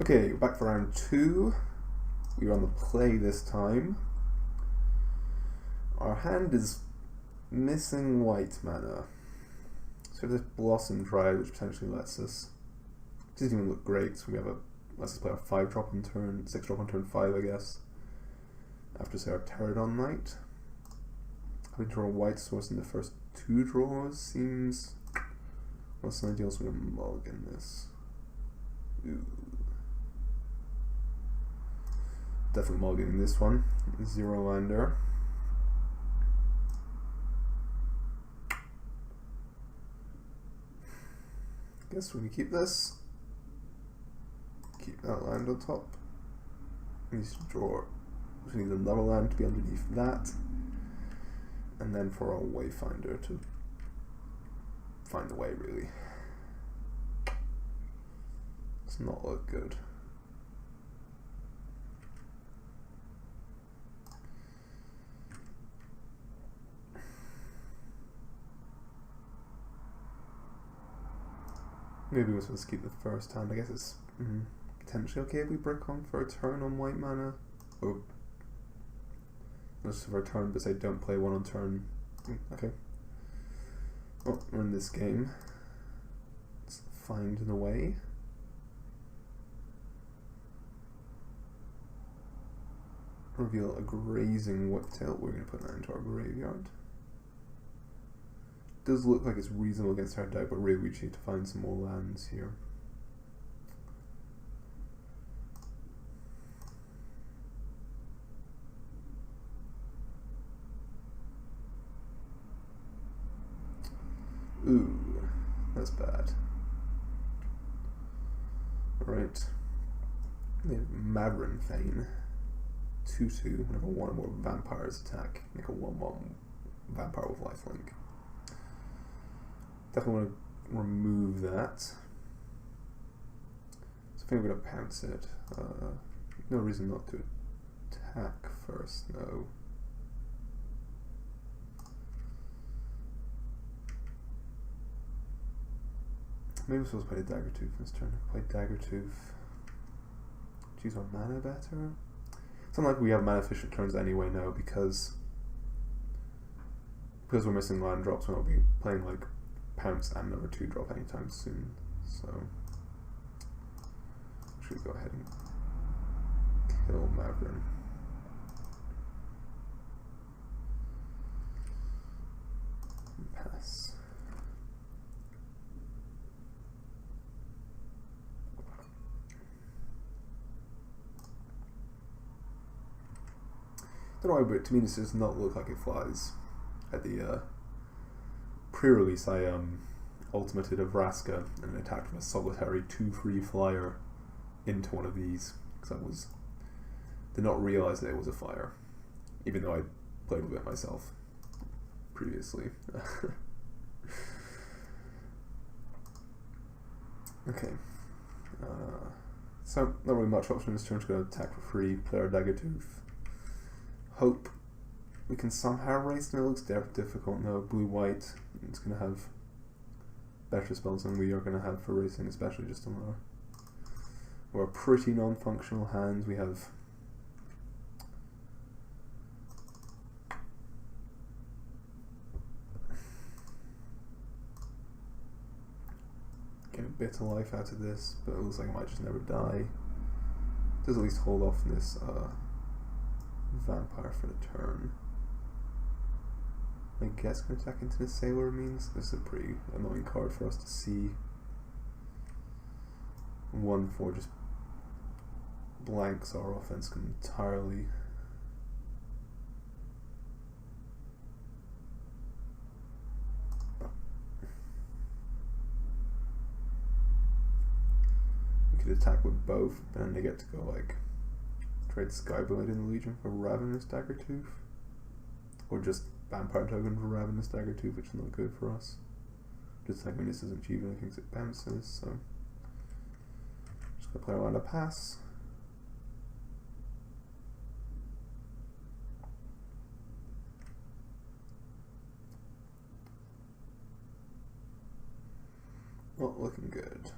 Okay, back for round 2. We're on the play this time. Our hand is missing white mana. So this Blossom Dryad, which potentially lets us... It doesn't even look great, so we have a... Lets us play our 5-drop on turn, 6-drop on turn 5, I guess. After, say, our Pterodon Knight. Having to draw a white source in the first 2 draws seems less than ideal, so we're going to mulligan this. Ooh. Definitely mulliganing this one. 0-lander. Guess when we keep this, keep that land on top. We need to draw. We need another land to be underneath that, and then for our Wayfinder to find the way. Really, it's not look good. Maybe we're supposed to keep the first hand. I guess it's potentially okay if we brick on for a turn on white mana. Oh, let's for a turn, but say don't play one on turn. Okay. Oh, we're in this game. Let's find an away. Reveal a grazing whiptail. We're going to put that into our graveyard. Does look like it's reasonable against our deck, but really we need to find some more lands here. Ooh, that's bad. Alright. We have Mavrin Thane. 2-2. Whenever one or more vampires attack, make a 1-1 vampire with lifelink. Definitely want to remove that. So I think we're going to pounce it. No reason not to attack first, no. Maybe we're supposed to play Daggertooth this turn. Play Daggertooth. Choose our mana better? It's not like we have mana efficient turns anyway now because we're missing land drops. We're not be playing like pounce and another 2-drop anytime soon, so should go ahead and kill Mavrin. Pass. Don't know why, but to me this does not look like it flies. At the pre-release, I ultimated a Vraska and attacked with a solitary 2/3 flyer into one of these because I did not realize that it was a flyer, even though I played with it myself previously. Okay, so not really much option this turn. Just going to attack for free, play our Daggertooth. Hope we can somehow race, and it looks difficult. No, blue-white, it's going to have better spells than we are going to have for racing, especially just on our pretty non-functional hands. We have get a bit of life out of this, but it looks like I might just never die. Does at least hold off this vampire for the turn. I guess going to attack into the Sailor means this is a pretty annoying card for us to see. 1/4 just blanks our offense entirely. We could attack with both, but then they get to go like trade Skyblade in the Legion for Ravenous Daggertooth, or just Vampire Token for Ravenous Daggertooth, which is not good for us. Just like when this isn't cheap, I think it bounces, so just gonna play around a pass. Not looking good.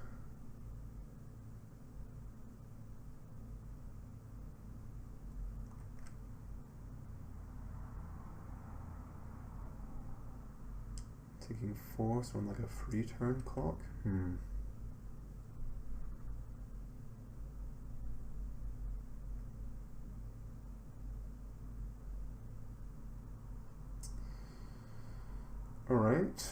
Taking 4, so on like a free turn clock. Alright.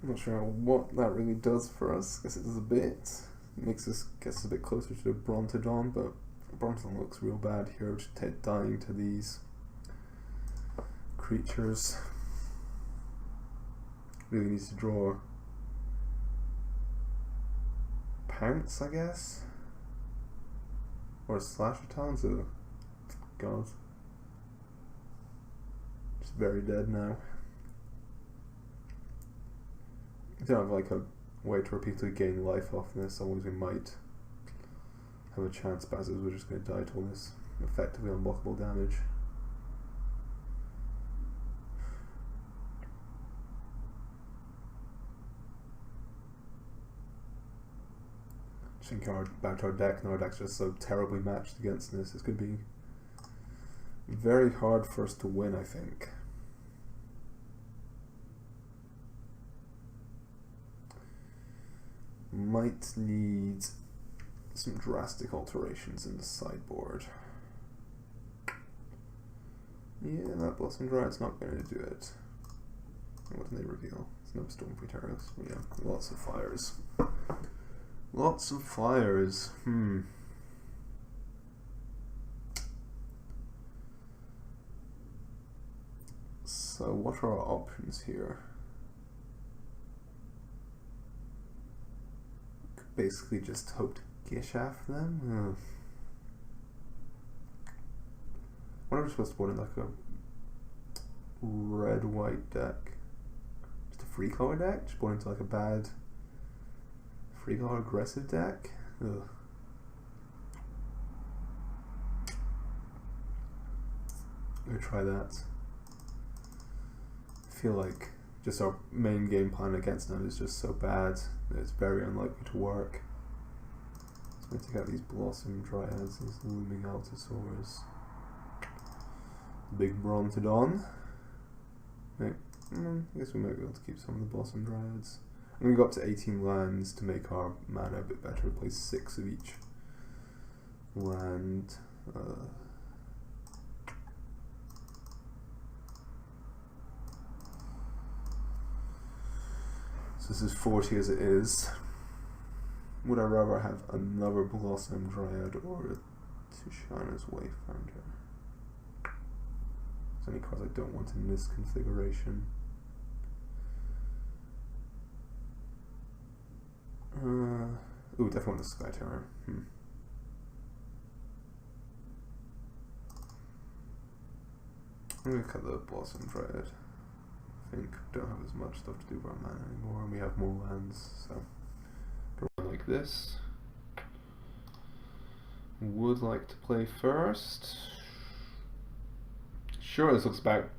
I'm not sure what that really does for us. I guess it does a bit. It makes us a bit closer to the Brontodon, but Brontodon looks real bad here, just dying to these creatures. Really needs to draw Pounce, I guess? Or a Slasher Talons? Oh, God. Just very dead now. I don't have like a way to repeatedly gain life off this, otherwise we might have a chance, but as we're just going to die to all this effectively unblockable damage. Just think about our deck, and our deck's just so terribly matched against this. It's going to be very hard for us to win, I think. Might need some drastic alterations in the sideboard. Yeah, that Blossom Dryad's not going to do it. What do they reveal? It's no Stormfree Terrors. Yeah, lots of fires. Lots of fires. So what are our options here? Could basically just hope to Gishaft them. What am I supposed to put in, like a red-white deck? Just a free color deck? Just put into like a bad free color aggressive deck? Ugh. I'm gonna try that. I feel like just our main game plan against them is just so bad that it's very unlikely to work. So I'm going to take out these Blossom Dryads, these Looming Altosaurs. Big Brontodon. I guess we might be able to keep some of the Blossom Dryads. I'm going to go up to 18 lands to make our mana a bit better, replace 6 of each land. So this is 40 as it is. Would I rather have another Blossom Dryad or a Tushana's Wayfinder? There's any cards I don't want in this configuration. Ooh, definitely want the Sky Terror. I'm gonna cut the Blossom Dryad. I think we don't have as much stuff to do with our mana anymore, and we have more lands, so go around like this. Would like to play first. Sure, this looks about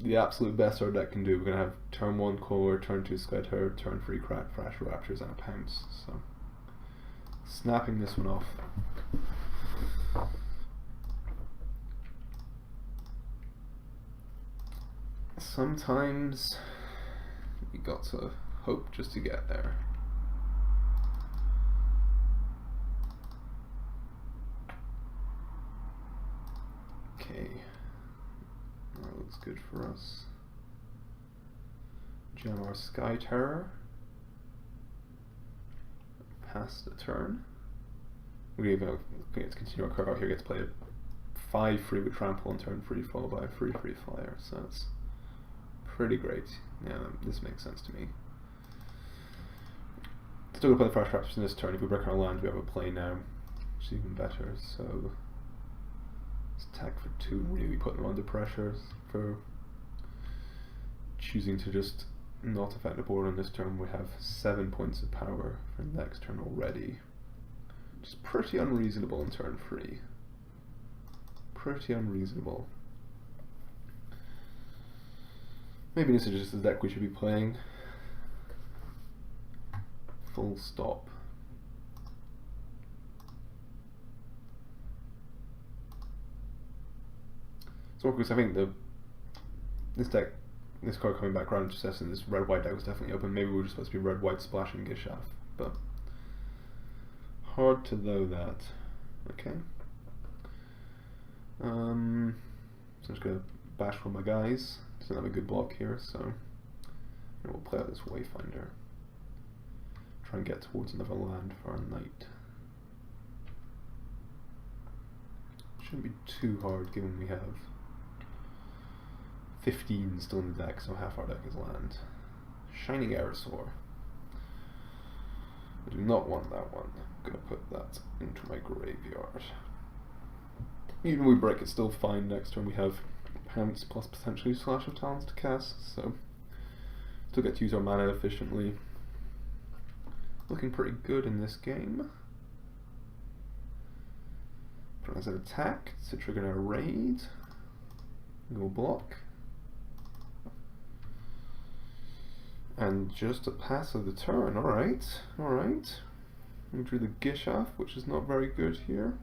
the absolute best our deck can do. We're gonna have turn 1 Core, turn 2 Sky Terror, turn 3 Crash Raptors, and a Pounce. So snapping this one off. Sometimes you got to hope just to get there. Okay, that looks good for us. Jam our Sky Terror. Pass the turn. We get to continue our card out here. Get to play 5 free with Trample on turn 3, followed by a free flyer. So that's pretty great. Yeah, this makes sense to me. Still gonna play the Flash Raptors in this turn. If we break our land, we have a play now, which is even better. So let's attack for 2, really put them under pressure for choosing to just not affect the board on this turn. We have 7 points of power for the next turn already, which is pretty unreasonable in turn 3. Pretty unreasonable. Maybe this is just the deck we should be playing. Full stop. So of course I think this card coming back around to assessing this red-white deck was definitely open. Maybe we were just supposed to be red-white splashing Gishaf, but hard to know that. Okay. So I'm just gonna bash one of my guys. Doesn't have a good block here, so we'll play out this Wayfinder. Try and get towards another land for our knight. Shouldn't be too hard given we have 15 still in the deck, so half our deck is land. Shining Aerosaur. I do not want that one. I'm going to put that into my graveyard. Even if we break, it's still fine. Next turn we have Pants plus potentially Slash of Talons to cast, so still get to use our mana efficiently. Looking pretty good in this game. Put as an attack to trigger our raid. Go block. And just a pass of the turn. Alright, alright. We drew the Gishaf, which is not very good here.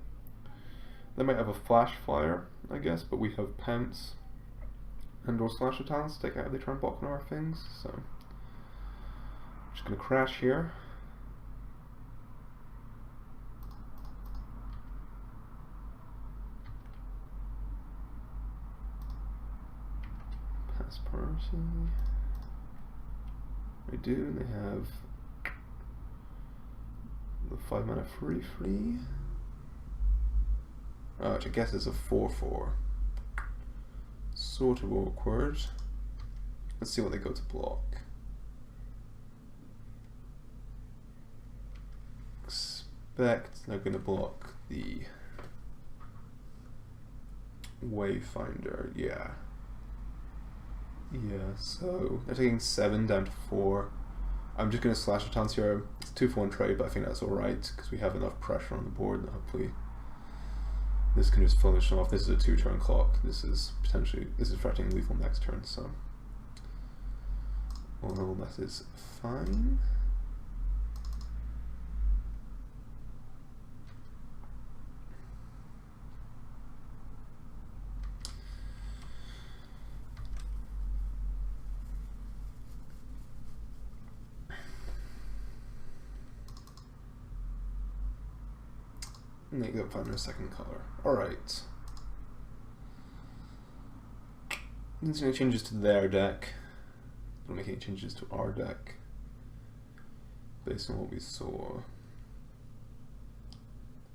They might have a Flash Flyer, I guess, but we have Pounce and or Slash of Talons to take out if they try and block one of our things, so I'm just going to crash here. Pass party. They do, they have the 5 mana free. Which I guess is a 4/4. Sort of awkward. Let's see what they go to block. Expect they're going to block the Wayfinder, yeah. Yeah, so they're taking 7 down to 4. I'm just going to Slash a Talons here. It's a 2-for-1 trade, but I think that's alright because we have enough pressure on the board that hopefully this can just finish off. This is a 2-turn clock. This is threatening lethal next turn, so well, that is fine. Make that find our second color. Alright. There's any changes to their deck. Don't make any changes to our deck. Based on what we saw.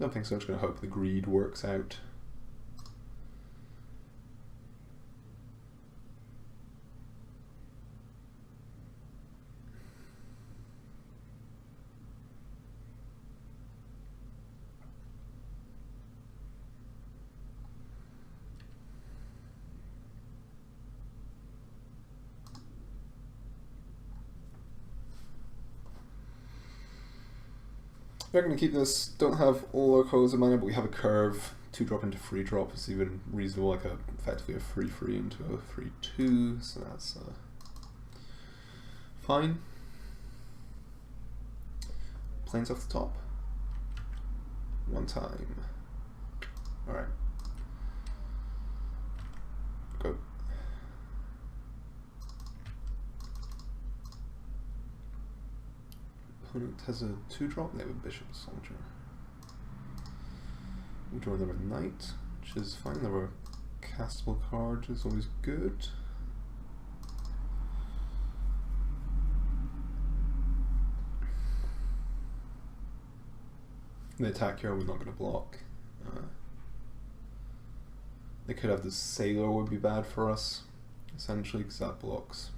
Don't think so. I'm just going to hope the greed works out. We're going to keep this, don't have all our colors of mana, but we have a curve, 2-drop into 3-drop, it's even reasonable, like effectively a 3/3 into a 3/2, so that's fine. Planes off the top. One time. Alright. Go. Opponent has a 2-drop, they have a Bishop Soldier. We draw another Knight, which is fine. Another castable card is always good. They attack here, we're not going to block. They could have the Sailor, would be bad for us, essentially, because that blocks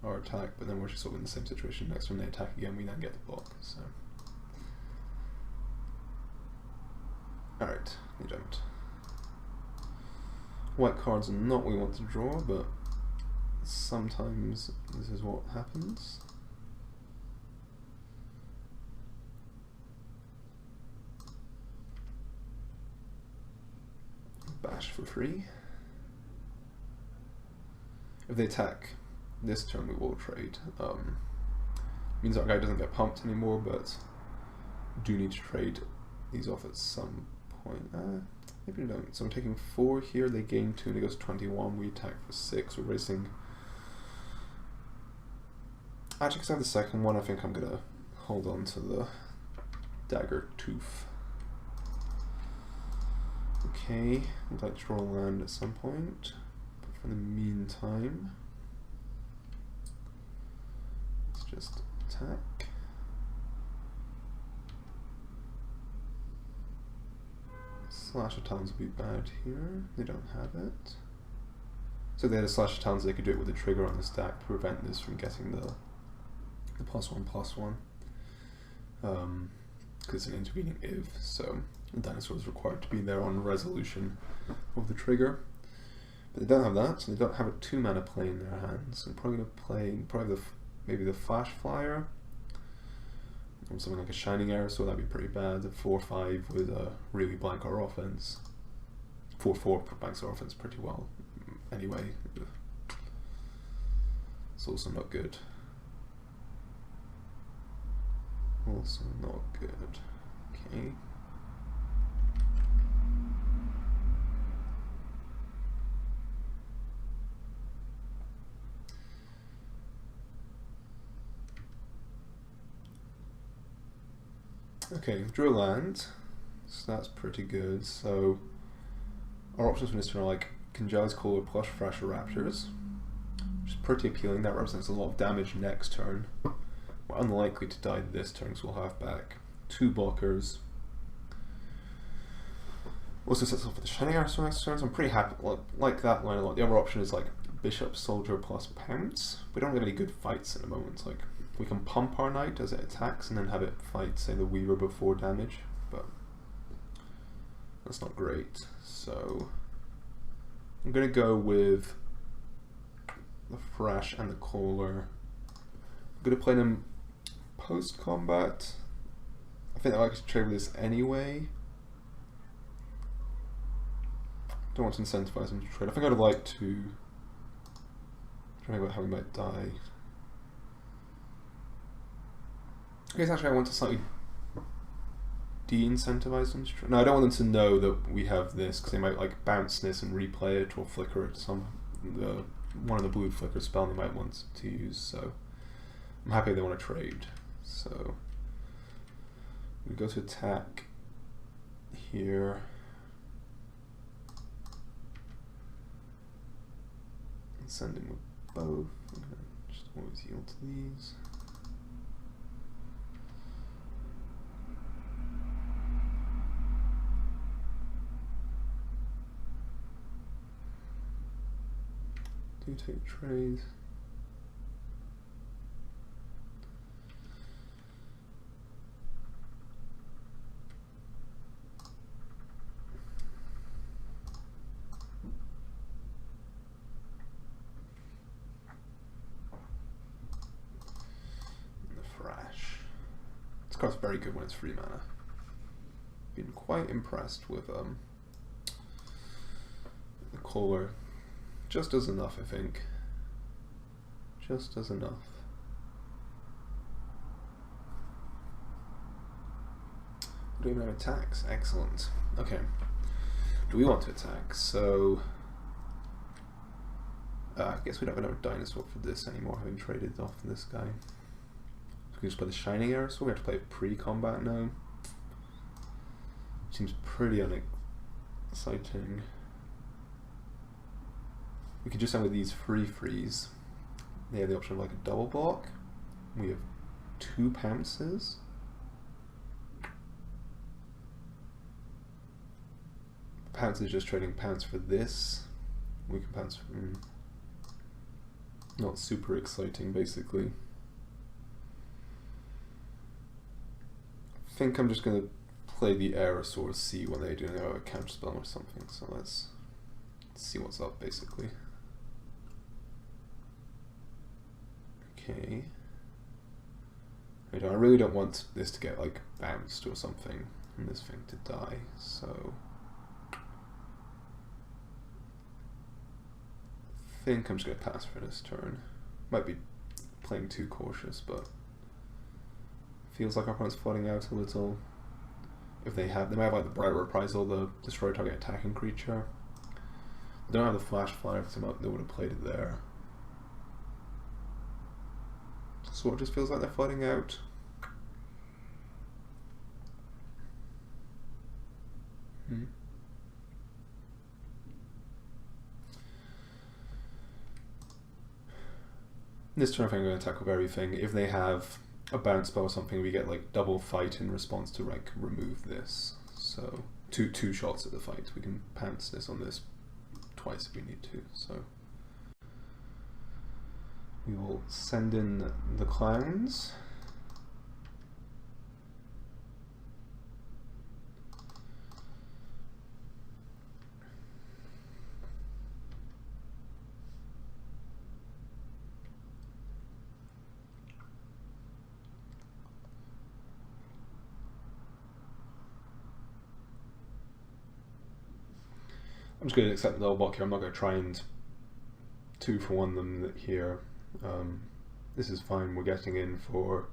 our attack, but then we're just sort of in the same situation. Next time they attack again, we then get the block, so. Alright, they don't. White cards are not what we want to draw, but sometimes this is what happens. Bash for free. If they attack this turn, we will trade. Means our guy doesn't get pumped anymore, but do need to trade these off at some point. Maybe we don't. So I'm taking 4 here, they gain 2 and it goes 21, we attack for 6, we're racing. Actually, because I have the second one, I think I'm gonna hold on to the dagger tooth. Okay, I'd like to draw a land at some point, but for the meantime, let's just attack. Slash of Talons would be bad here. They don't have it. So if they had a Slash of Talons, they could do it with a trigger on the stack to prevent this from getting the +1/+1. Because it's an intervening if, so the dinosaur is required to be there on resolution of the trigger. But they don't have that, so they don't have a 2-mana play in their hands. So I'm probably going to play maybe the Flash Flyer. Or something like a Shining Arrow, so that'd be pretty bad. A 4/5 with a really blank our offense. 4/4 blanks our offense pretty well. Anyway, it's also not good. Also not good. Okay. Okay, drew a land, so that's pretty good. So our options for this turn are like Congeal's Call plus Thrasher Raptors, which is pretty appealing. That represents a lot of damage next turn. We're unlikely to die this turn, so we'll have back 2 blockers. Also sets off with the Shining Arrow next turn, so I'm pretty happy, like that line a lot. The other option is like Bishop, Soldier plus Pounce. We don't have any good fights at the moment. Like, we can pump our knight as it attacks and then have it fight, say, the Weaver before damage, but that's not great. So I'm going to go with the Thrash and the Caller. I'm going to play them post-combat. I think I like to trade with this anyway. Don't want to incentivize them to trade. I think I'd like to try about how we might die. I guess actually I want to slightly de-incentivize them to trade. No, I don't want them to know that we have this, because they might like bounce this and replay it or flicker it to one of the blue flicker spell they might want to use, so I'm happy they want to trade. So we go to attack here. And send him with both. I'm gonna just always yield to these. Do take trades. This card's very good when it's free mana. Been quite impressed with the Caller. Just does enough, I think. Just does enough. Do we have attacks? Excellent. Okay. Do we want to attack? So I guess we don't have another dinosaur for this anymore, having traded off this guy. We can just play the Shining Arrow, so we have to play pre-combat now. Seems pretty unexciting. We could just end with these free-frees. They have the option of like a double block. We have 2 pounces. Pounce is just trading pounce for this. We can pounce from... Not super exciting, basically. I think I'm just going to play the Aerosaur, see when they do a counterspell or something. So let's see what's up, basically. Okay. I really don't want this to get like bounced or something, and this thing to die. So I think I'm just going to pass for this turn. Might be playing too cautious, but feels like our opponent's flooding out a little. if they have, they might have like the Bright Reprisal, the destroy target attacking creature. They don't have the Flash Flyer because they would have played it there. So it just feels like they're flooding out. This turn I think I'm going to attack with everything. If they have a bounce spell or something, we get like double fight in response to like remove this. So two shots at the fight. We can pants this on this twice if we need to. So we will send in the clowns. I'm just going to accept the double block here. I'm not going to try and 2-for-1 them here. This is fine. We're getting in for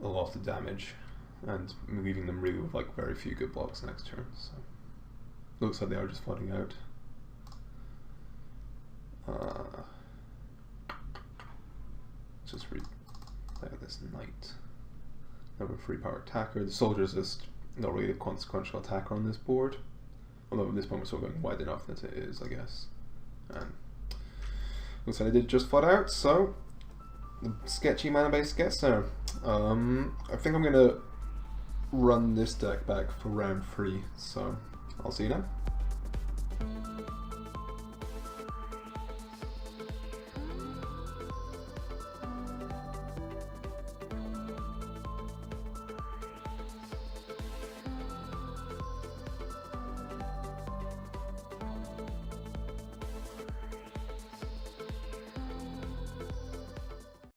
a lot of damage and leaving them really with like very few good blocks next turn. So looks like they are just flooding out. Just play this knight. Another 3-power attacker. The soldier's just not really a consequential attacker on this board. Although at this point we're still going wide enough that it is, I guess. Looks like I did just flood out, so the sketchy mana base gets there. I think I'm going to run this deck back for round 3, so I'll see you now.